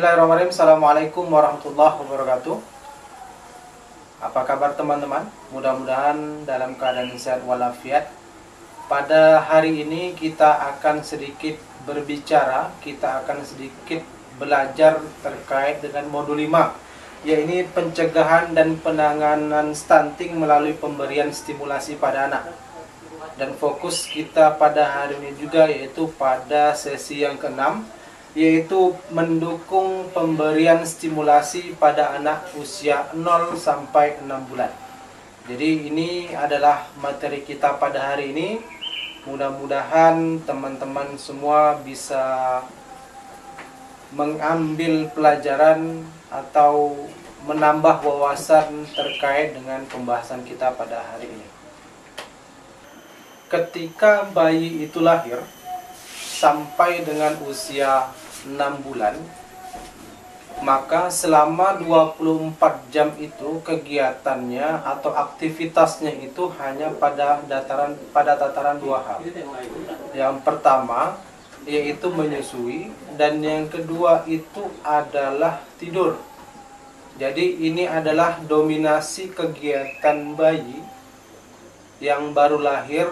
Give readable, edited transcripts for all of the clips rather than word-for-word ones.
Bismillahirrahmanirrahim. Assalamualaikum warahmatullahi wabarakatuh. Apa kabar teman-teman? Mudah-mudahan dalam keadaan sehat walafiat. Pada hari ini kita akan sedikit berbicara, kita akan sedikit belajar terkait dengan modul 5, yaitu pencegahan dan penanganan stunting melalui pemberian stimulasi pada anak. Dan fokus kita pada hari ini juga yaitu pada sesi yang ke-6, yaitu mendukung pemberian stimulasi pada anak usia 0 sampai 6 bulan. Jadi ini adalah materi kita pada hari ini. Mudah-mudahan teman-teman semua bisa mengambil pelajaran atau menambah wawasan terkait dengan pembahasan kita pada hari ini. Ketika bayi itu lahir sampai dengan usia 6 bulan, maka selama 24 jam itu kegiatannya atau aktivitasnya itu hanya pada tataran dua hal. Yang pertama yaitu menyusui, dan yang kedua itu adalah tidur. Jadi ini adalah dominasi kegiatan bayi yang baru lahir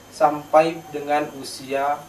sampai dengan usia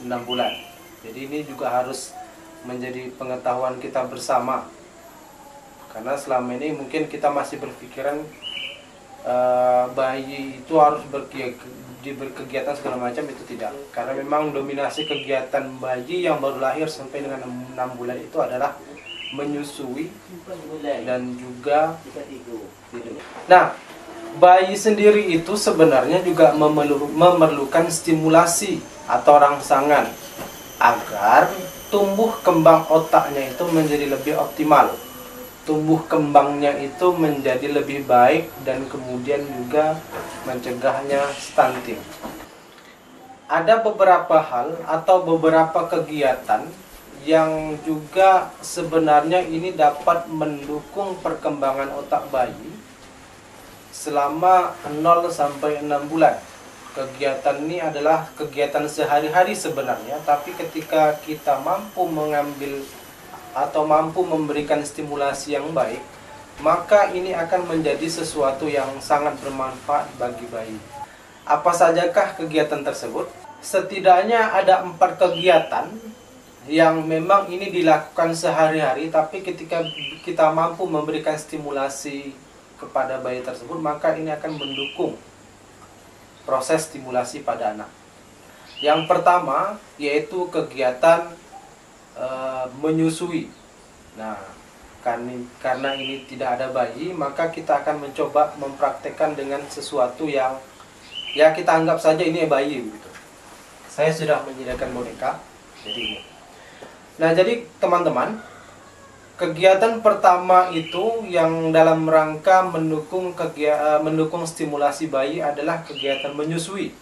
6 bulan. Jadi ini juga harus menjadi pengetahuan kita bersama. Karena selama ini mungkin kita masih berpikiran bayi itu harus berkegiatan segala macam, itu tidak. Karena memang dominasi kegiatan bayi yang baru lahir sampai dengan 6 bulan itu adalah menyusui dan juga tidur. Nah, bayi sendiri itu sebenarnya juga memerlukan stimulasi atau rangsangan agar tumbuh kembang otaknya itu menjadi lebih optimal, tumbuh kembangnya itu menjadi lebih baik, dan kemudian juga mencegahnya stunting. Ada beberapa hal atau beberapa kegiatan yang juga sebenarnya ini dapat mendukung perkembangan otak bayi selama 0 sampai 6 bulan. Kegiatan ini adalah kegiatan sehari-hari sebenarnya, tapi ketika kita mampu mengambil atau mampu memberikan stimulasi yang baik, maka ini akan menjadi sesuatu yang sangat bermanfaat bagi bayi. Apa sajakah kegiatan tersebut? Setidaknya ada 4 kegiatan yang memang ini dilakukan sehari-hari, tapi ketika kita mampu memberikan stimulasi kepada bayi tersebut, maka ini akan mendukung proses stimulasi pada anak. Yang pertama yaitu kegiatan menyusui. Nah, karena ini tidak ada bayi, maka kita akan mencoba mempraktekkan dengan sesuatu yang ya kita anggap saja ini bayi gitu. Saya sudah menyediakan boneka, jadi ini. Nah, jadi teman-teman, kegiatan pertama itu yang dalam rangka mendukung stimulasi bayi adalah kegiatan menyusui.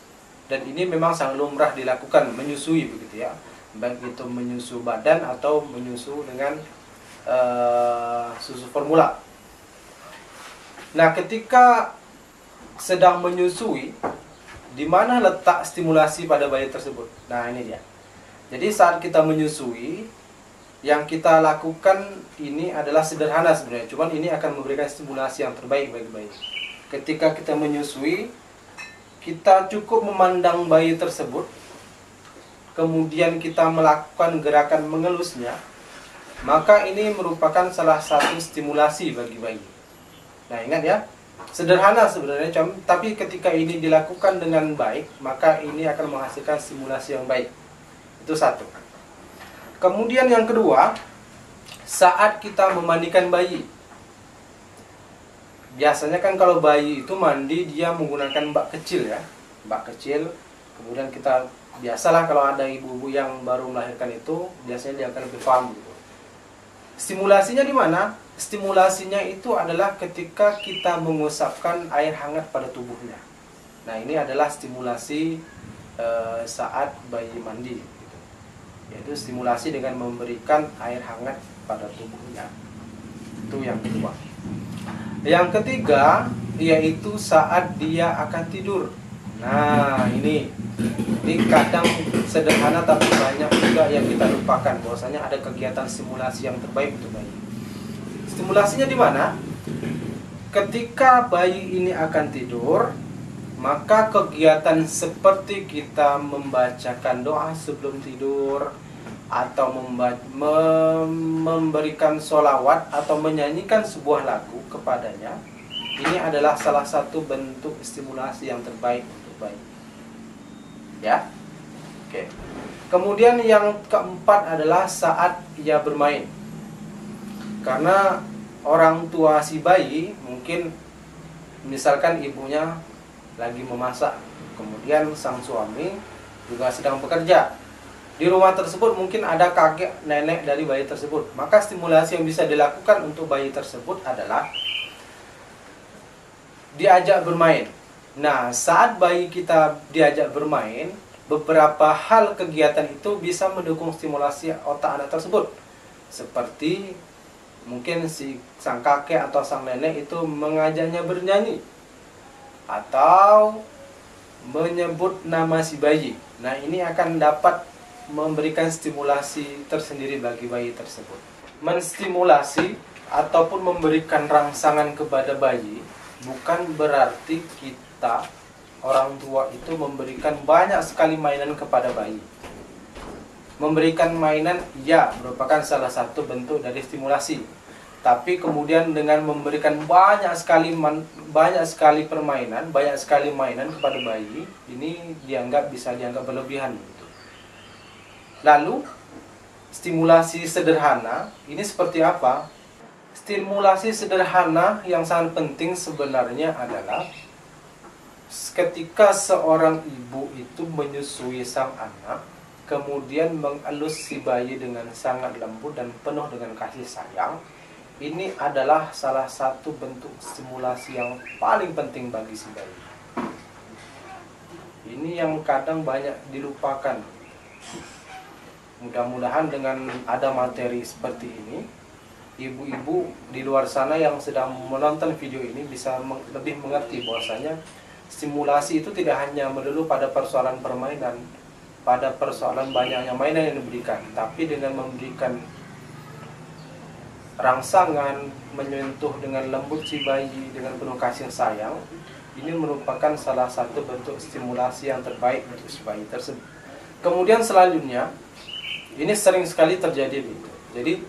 Dan ini memang sangat lumrah dilakukan, menyusui begitu ya. Baik itu menyusu badan atau menyusu dengan susu formula. Nah, ketika sedang menyusui, di mana letak stimulasi pada bayi tersebut? Nah, ini dia. Jadi saat kita menyusui, yang kita lakukan ini adalah sederhana sebenarnya, cuman ini akan memberikan stimulasi yang terbaik bagi bayi. Ketika kita menyusui, kita cukup memandang bayi tersebut, kemudian kita melakukan gerakan mengelusnya, maka ini merupakan salah satu stimulasi bagi bayi. Nah, ingat ya, sederhana sebenarnya, tapi ketika ini dilakukan dengan baik, maka ini akan menghasilkan stimulasi yang baik. Itu satu. Kemudian yang kedua, saat kita memandikan bayi. Biasanya kan kalau bayi itu mandi, dia menggunakan bak kecil ya. Bak kecil, kemudian kita, biasalah kalau ada ibu-ibu yang baru melahirkan itu, biasanya dia akan lebih paham gitu. Stimulasinya di mana? Stimulasinya itu adalah ketika kita mengusapkan air hangat pada tubuhnya. Nah, ini adalah stimulasi saat bayi mandi. Yaitu stimulasi dengan memberikan air hangat pada tubuhnya. Itu yang kedua. Yang ketiga yaitu saat dia akan tidur. Nah, ini kadang sederhana tapi banyak juga yang kita lupakan, bahwasanya ada kegiatan stimulasi yang terbaik untuk bayi. Stimulasinya di mana? Ketika bayi ini akan tidur, maka kegiatan seperti kita membacakan doa sebelum tidur, atau memberikan sholawat, atau menyanyikan sebuah lagu kepadanya, ini adalah salah satu bentuk stimulasi yang terbaik untuk bayi. Ya, oke. Kemudian yang keempat adalah saat ia bermain. Karena orang tua si bayi mungkin, misalkan ibunya lagi memasak, kemudian sang suami juga sedang bekerja. Di rumah tersebut mungkin ada kakek nenek dari bayi tersebut. Maka stimulasi yang bisa dilakukan untuk bayi tersebut adalah diajak bermain. Nah, saat bayi kita diajak bermain, beberapa hal kegiatan itu bisa mendukung stimulasi otak anak tersebut. Seperti mungkin si sang kakek atau sang nenek itu mengajaknya bernyanyi, atau menyebut nama si bayi. Nah, ini akan dapat memberikan stimulasi tersendiri bagi bayi tersebut. Menstimulasi ataupun memberikan rangsangan kepada bayi bukan berarti kita orang tua itu memberikan banyak sekali mainan kepada bayi. Memberikan mainan ya merupakan salah satu bentuk dari stimulasi. Tapi kemudian dengan memberikan banyak sekali permainan, banyak sekali mainan kepada bayi, ini bisa dianggap berlebihan. Lalu stimulasi sederhana ini seperti apa? Stimulasi sederhana yang sangat penting sebenarnya adalah ketika seorang ibu itu menyusui sang anak, kemudian mengelus si bayi dengan sangat lembut dan penuh dengan kasih sayang. Ini adalah salah satu bentuk stimulasi yang paling penting bagi si bayi. Ini yang kadang banyak dilupakan. Mudah-mudahan dengan ada materi seperti ini, ibu-ibu di luar sana yang sedang menonton video ini bisa lebih mengerti bahwasanya stimulasi itu tidak hanya melulu pada persoalan permainan, pada persoalan banyaknya mainan yang diberikan, tapi dengan memberikan rangsangan, menyentuh dengan lembut si bayi dengan penuh kasih sayang, ini merupakan salah satu bentuk stimulasi yang terbaik untuk si bayi tersebut. Kemudian selanjutnya, ini sering sekali terjadi gitu. Jadi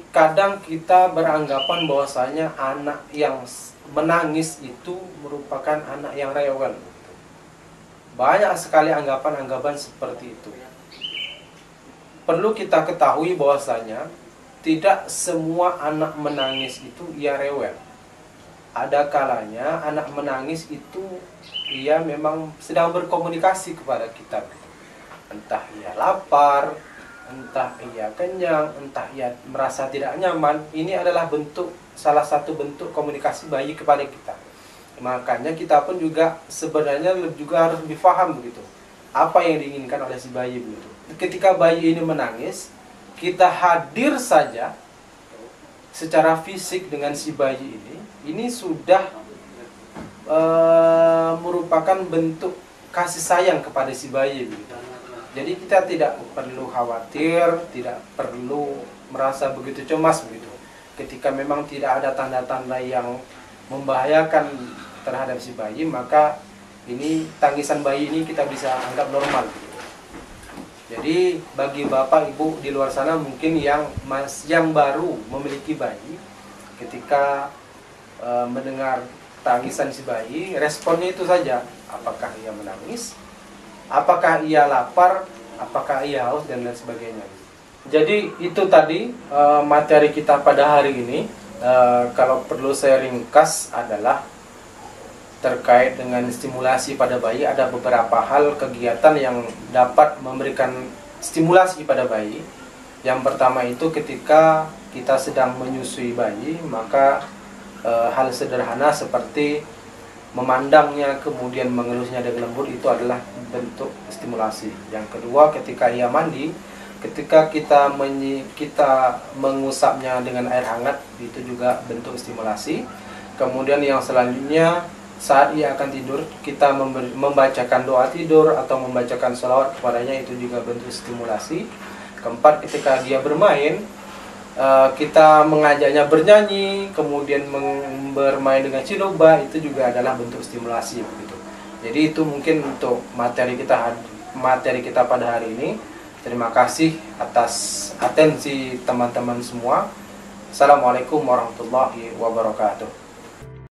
kadang kita beranggapan bahwasanya anak yang menangis itu merupakan anak yang rewel. Banyak sekali anggapan-anggapan seperti itu. Perlu kita ketahui bahwasanya tidak semua anak menangis itu ia rewel. Ada kalanya anak menangis itu ia memang sedang berkomunikasi kepada kita. Entah ia lapar, entah ia kenyang, entah ia merasa tidak nyaman. Ini adalah salah satu bentuk komunikasi bayi kepada kita. Makanya kita pun juga sebenarnya juga harus lebih paham begitu, apa yang diinginkan oleh si bayi begitu. Ketika bayi ini menangis, kita hadir saja secara fisik dengan si bayi ini sudah merupakan bentuk kasih sayang kepada si bayi begitu. Jadi kita tidak perlu khawatir, tidak perlu merasa begitu cemas begitu. Ketika memang tidak ada tanda-tanda yang membahayakan terhadap si bayi, maka ini tangisan bayi ini kita bisa anggap normal begitu. Jadi bagi bapak ibu di luar sana mungkin yang baru memiliki bayi, ketika mendengar tangisan si bayi, responnya itu saja, apakah ia menangis, apakah ia lapar, apakah ia haus, dan lain sebagainya. Jadi itu tadi materi kita pada hari ini. Kalau perlu saya ringkas adalah terkait dengan stimulasi pada bayi. Ada beberapa hal kegiatan yang dapat memberikan stimulasi pada bayi. Yang pertama itu ketika kita sedang menyusui bayi, maka hal sederhana seperti memandangnya kemudian mengelusnya dengan lembut itu adalah bentuk stimulasi. Yang kedua, ketika ia mandi, ketika kita mengusapnya dengan air hangat, itu juga bentuk stimulasi. Kemudian yang selanjutnya saat ia akan tidur kita membacakan doa tidur atau membacakan sholawat kepadanya, itu juga bentuk stimulasi. Keempat, ketika dia bermain, kita mengajaknya bernyanyi, kemudian bermain dengan ciloba, itu juga adalah bentuk stimulasi begitu. Jadi itu mungkin untuk materi kita pada hari ini. Terima kasih atas atensi teman-teman semua. Assalamualaikum warahmatullahi wabarakatuh.